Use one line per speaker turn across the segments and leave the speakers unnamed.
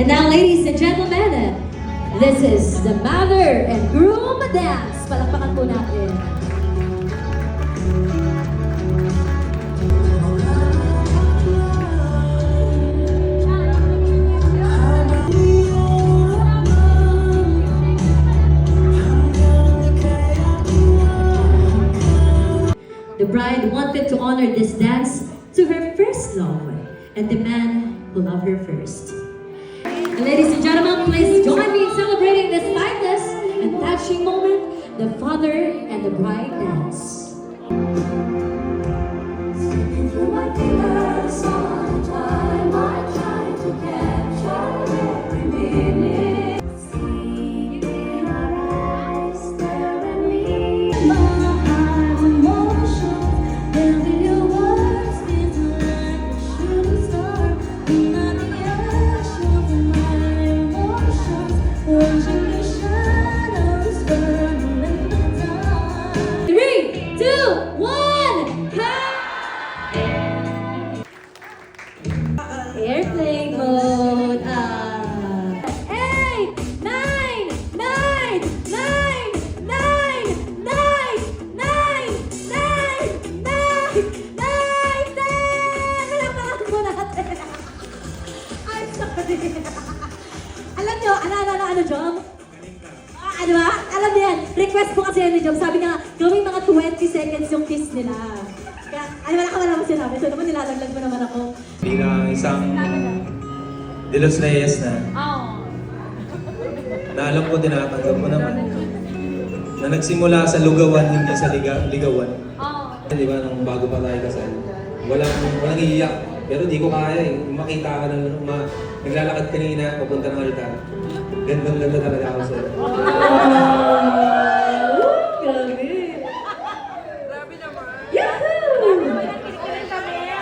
And now, ladies and gentlemen, this is the mother and groom dance. Palakpakan po natin. The bride wanted to honor this dance to her first love and the man who loved her first. Ladies and gentlemen, please join me in celebrating this timeless and touching moment, the father and the bride dance. Slipping through my fingers all the time, I try to capture every minute. See you in our eyes, staring me. My eyes, emotions, there in your words, it's like a shooting star. Not the ashes of my emotions, watching your shadows burning in the dark. 3, 2, 1, airplane mode. 8, 9, 9, 9, 9, 9, 9, 9, 9, 10. Palakpakan po natin. I'm sorry. Alam nyo, ano, Jom? Ano ba? Alam niyo yan. Request po kasi yan ni Jom. Sabi niya, gawing mga 20 seconds yung kiss nila. Kaya, wala ka naman sinabi. So naman nilalaglag mo naman ako.
Bilang isang De Los Reyes na alam ko, tinatanggap ko naman na nagsimula sa lugawan, hindi sa ligawan. Di ba, nung bago pa tayo kasal, walang iiyak. Pero di ko kaya eh. Makita ka ng naglalakad kanina, papunta ng altar. Gandang-ganda talaga ako sa'yo.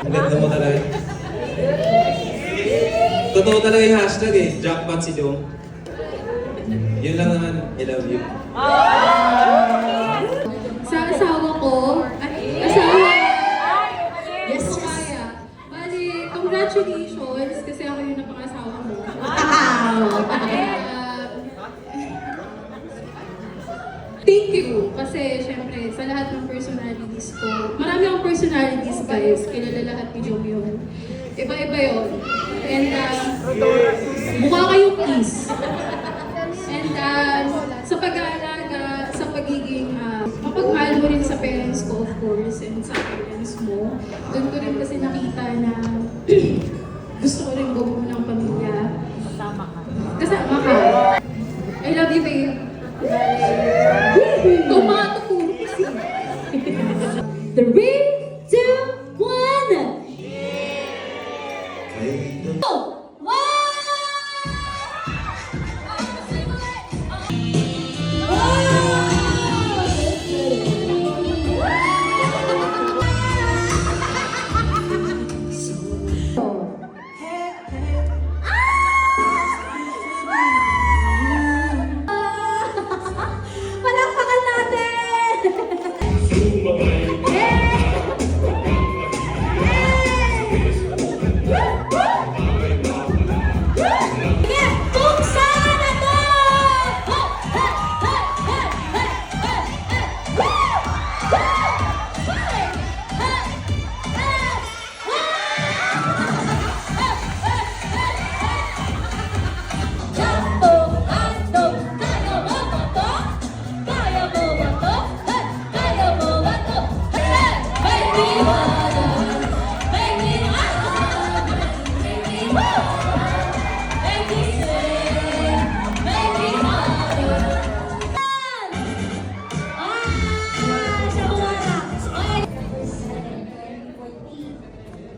Ang ganda mo talaga. Totoo talaga yung hashtag eh. Jackpot si Jong. Yun lang naman. I love you.
Sa asawa ko, asawa, yes, kaya. Bali, congratulations kasi ako yung napangasawa mo. Thank you. Kasi syempre, sa lahat ng personalities ko, marami akong personalities guys, kilala lahat ni Jom yun. Iba-iba yun. And mukha kayong kiss. And sa pag-aalaga, sa pagiging mapagmahal mo rin sa parents ko, of course, and sa parents mo, doon ko rin kasi nakita na gusto ko rin bumuo ng pamilya. Kasama ka. I love you, babe. Tomato po.
3, 2, 1. Go! Palakpakan natin!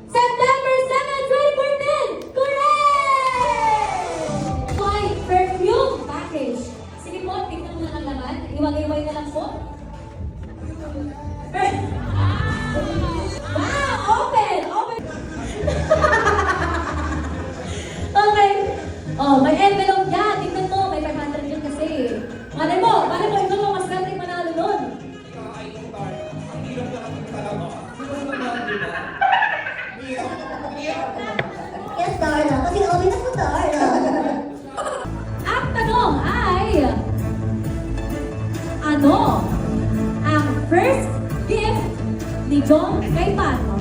September 7, 2014! Correct! Fine perfume package. Sige po, tignan mo na ang laman. Iwag-iway na lang po. Wow! Open! Open! Okay. Oh, may envelope yan. Tignan mo, may 500 yan kasi. Malay mo, ikaw mo mas ganda yung manalo nun.
Yes, Darla. Kasi okay na po, Darla. Ano ang first gift ni Jom kay Pato?